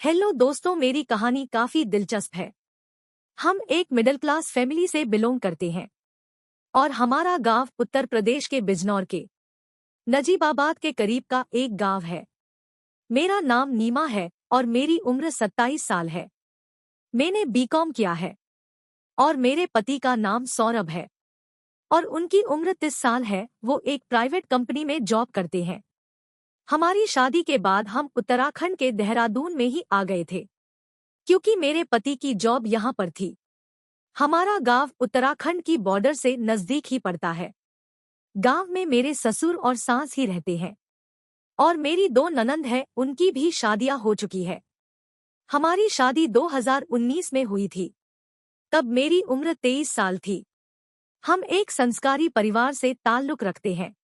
Hello दोस्तों, मेरी कहानी काफी दिलचस्प है। हम एक मिडिल क्लास फैमिली से बिलोंग करते हैं और हमारा गांव उत्तर प्रदेश के बिजनौर के नजीबाबाद के करीब का एक गांव है। मेरा नाम नीमा है और मेरी उम्र 27 साल है। मैंने बीकॉम किया है और मेरे पति का नाम सौरभ है और उनकी उम्र 30 साल है। वो एक प्राइवेट कंपनी में जॉब करते हैं। हमारी शादी के बाद हम उत्तराखंड के देहरादून में ही आ गए थे क्योंकि मेरे पति की जॉब यहाँ पर थी। हमारा गांव उत्तराखंड की बॉर्डर से नजदीक ही पड़ता है। गांव में मेरे ससुर और सास ही रहते हैं और मेरी 2 ननंद है, उनकी भी शादियां हो चुकी है। हमारी शादी 2019 में हुई थी। तब मेरी उम्र 23 साल थी। हम एक संस्कारी परिवार से ताल्लुक रखते हैं।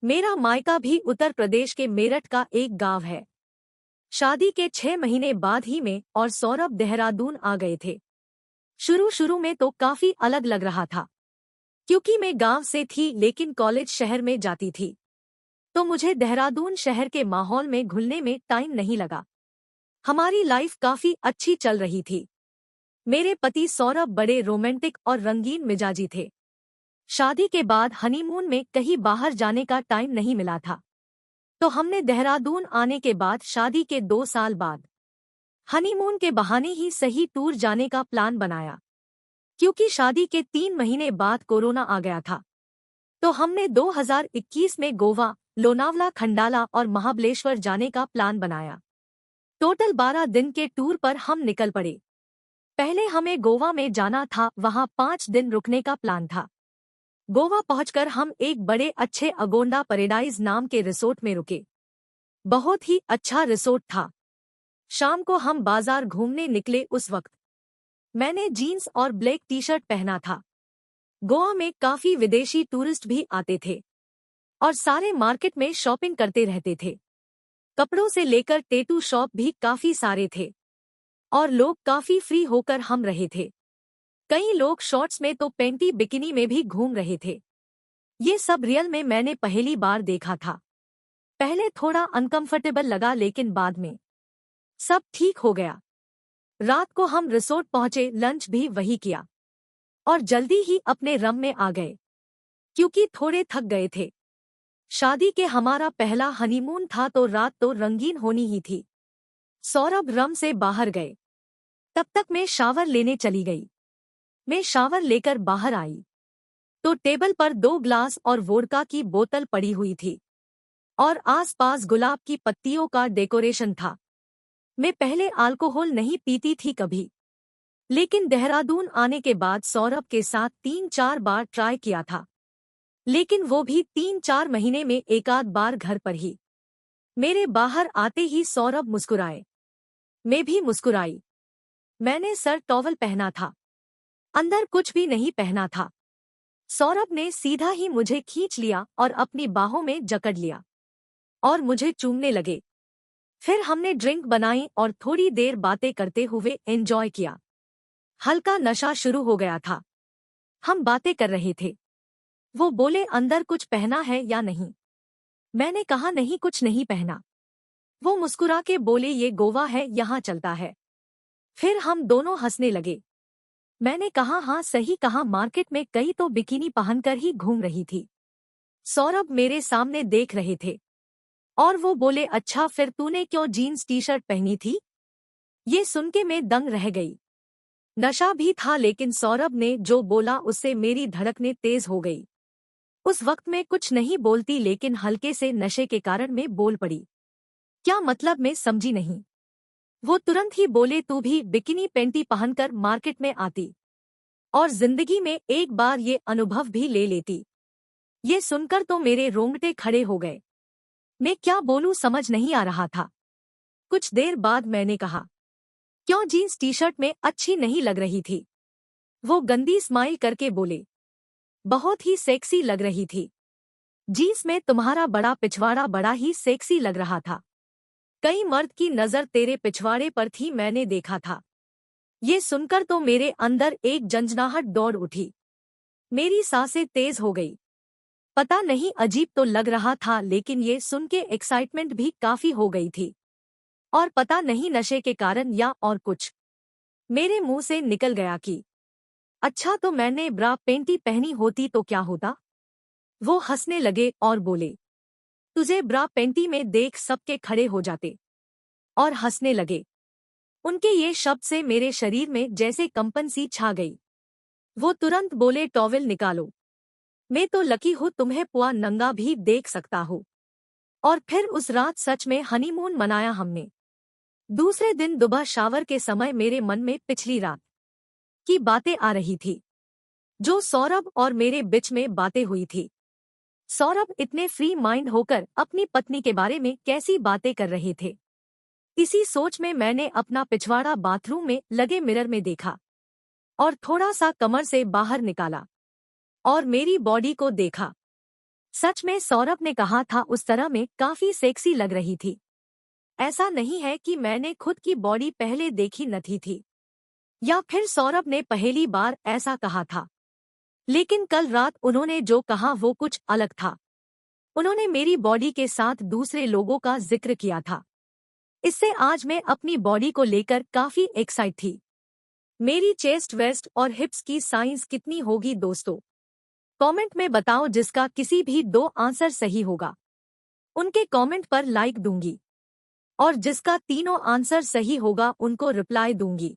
मेरा मायका भी उत्तर प्रदेश के मेरठ का एक गांव है। शादी के 6 महीने बाद ही मैं और सौरभ देहरादून आ गए थे। शुरू शुरू में तो काफी अलग लग रहा था क्योंकि मैं गांव से थी लेकिन कॉलेज शहर में जाती थी, तो मुझे देहरादून शहर के माहौल में घुलने में टाइम नहीं लगा। हमारी लाइफ काफी अच्छी चल रही थी। मेरे पति सौरभ बड़े रोमांटिक और रंगीन मिजाजी थे। शादी के बाद हनीमून में कहीं बाहर जाने का टाइम नहीं मिला था, तो हमने देहरादून आने के बाद शादी के 2 साल बाद हनीमून के बहाने ही सही टूर जाने का प्लान बनाया। क्योंकि शादी के 3 महीने बाद कोरोना आ गया था, तो हमने 2021 में गोवा, लोनावला, खंडाला और महाबलेश्वर जाने का प्लान बनाया। टोटल 12 दिन के टूर पर हम निकल पड़े। पहले हमें गोवा में जाना था, वहां 5 दिन रुकने का प्लान था। गोवा पहुंचकर हम एक बड़े अच्छे अगोंडा पैराडाइज नाम के रिसोर्ट में रुके। बहुत ही अच्छा रिसोर्ट था। शाम को हम बाजार घूमने निकले। उस वक्त मैंने जीन्स और ब्लैक टी शर्ट पहना था। गोवा में काफी विदेशी टूरिस्ट भी आते थे और सारे मार्केट में शॉपिंग करते रहते थे। कपड़ों से लेकर टैटू शॉप भी काफी सारे थे और लोग काफी फ्री होकर हम रहे थे। कई लोग शॉर्ट्स में तो पैंटी बिकिनी में भी घूम रहे थे। ये सब रियल में मैंने पहली बार देखा था। पहले थोड़ा अनकंफर्टेबल लगा लेकिन बाद में सब ठीक हो गया। रात को हम रिसोर्ट पहुंचे, लंच भी वही किया और जल्दी ही अपने रम में आ गए क्योंकि थोड़े थक गए थे। शादी के हमारा पहला हनीमून था तो रात तो रंगीन होनी ही थी। सौरभ रम से बाहर गए, तब तक मैं शावर लेने चली गई। मैं शावर लेकर बाहर आई तो टेबल पर 2 ग्लास और वोडका की बोतल पड़ी हुई थी और आसपास गुलाब की पत्तियों का डेकोरेशन था। मैं पहले अल्कोहल नहीं पीती थी कभी, लेकिन देहरादून आने के बाद सौरभ के साथ 3-4 बार ट्राई किया था, लेकिन वो भी 3-4 महीने में एकाध बार घर पर ही। मेरे बाहर आते ही सौरभ मुस्कुराए, मैं भी मुस्कुराई। मैंने सर टॉवल पहना था, अंदर कुछ भी नहीं पहना था। सौरभ ने सीधा ही मुझे खींच लिया और अपनी बाहों में जकड़ लिया और मुझे चूमने लगे। फिर हमने ड्रिंक बनाई और थोड़ी देर बातें करते हुए एंजॉय किया। हल्का नशा शुरू हो गया था। हम बातें कर रहे थे। वो बोले, अंदर कुछ पहना है या नहीं? मैंने कहा, नहीं, कुछ नहीं पहना। वो मुस्कुरा के बोले, ये गोवा है, यहाँ चलता है। फिर हम दोनों हंसने लगे। मैंने कहा, हाँ सही कहा, मार्केट में कई तो बिकिनी पहनकर ही घूम रही थी। सौरभ मेरे सामने देख रहे थे और वो बोले, अच्छा फिर तूने क्यों जीन्स टी शर्ट पहनी थी? ये सुन के मैं दंग रह गई। नशा भी था लेकिन सौरभ ने जो बोला उससे मेरी धड़कनें तेज हो गई। उस वक्त मैं कुछ नहीं बोलती लेकिन हल्के से नशे के कारण मैं बोल पड़ी। क्या मतलब, मैं समझी नहीं। वो तुरंत ही बोले, तू भी बिकिनी पैंटी पहनकर मार्केट में आती और जिंदगी में एक बार ये अनुभव भी ले लेती। ये सुनकर तो मेरे रोंगटे खड़े हो गए। मैं क्या बोलूं समझ नहीं आ रहा था। कुछ देर बाद मैंने कहा, क्यों जीन्स टी शर्ट में अच्छी नहीं लग रही थी? वो गंदी स्माइल करके बोले, बहुत ही सेक्सी लग रही थी। जीन्स में तुम्हारा बड़ा पिछवाड़ा बड़ा ही सेक्सी लग रहा था। कई मर्द की नजर तेरे पिछवाड़े पर थी, मैंने देखा था। ये सुनकर तो मेरे अंदर एक झंझनाहट दौड़ उठी। मेरी सांसें तेज हो गई। पता नहीं अजीब तो लग रहा था लेकिन ये सुन के एक्साइटमेंट भी काफी हो गई थी। और पता नहीं नशे के कारण या और कुछ, मेरे मुंह से निकल गया कि अच्छा तो मैंने ब्रा पेंटी पहनी होती तो क्या होता। वो हंसने लगे और बोले, तुझे ब्रा पेंटी में देख सबके खड़े हो जाते, और हंसने लगे। उनके ये शब्द से मेरे शरीर में जैसे कंपन सी छा गई। वो तुरंत बोले, टॉवेल निकालो, मैं तो लकी हूँ तुम्हें पुआ नंगा भी देख सकता हूँ। और फिर उस रात सच में हनीमून मनाया हमने। दूसरे दिन सुबह शावर के समय मेरे मन में पिछली रात की बातें आ रही थी, जो सौरभ और मेरे बीच में बातें हुई थी। सौरभ इतने फ्री माइंड होकर अपनी पत्नी के बारे में कैसी बातें कर रहे थे। इसी सोच में मैंने अपना पिछवाड़ा बाथरूम में लगे मिरर में देखा और थोड़ा सा कमर से बाहर निकाला और मेरी बॉडी को देखा। सच में सौरभ ने कहा था उस तरह में काफी सेक्सी लग रही थी। ऐसा नहीं है कि मैंने खुद की बॉडी पहले देखी न थी या फिर सौरभ ने पहली बार ऐसा कहा था, लेकिन कल रात उन्होंने जो कहा वो कुछ अलग था। उन्होंने मेरी बॉडी के साथ दूसरे लोगों का जिक्र किया था। इससे आज मैं अपनी बॉडी को लेकर काफी एक्साइट थी। मेरी चेस्ट, वेस्ट और हिप्स की साइज कितनी होगी दोस्तों? कमेंट में बताओ। जिसका किसी भी 2 आंसर सही होगा उनके कमेंट पर लाइक दूंगी, और जिसका तीनों आंसर सही होगा उनको रिप्लाई दूंगी।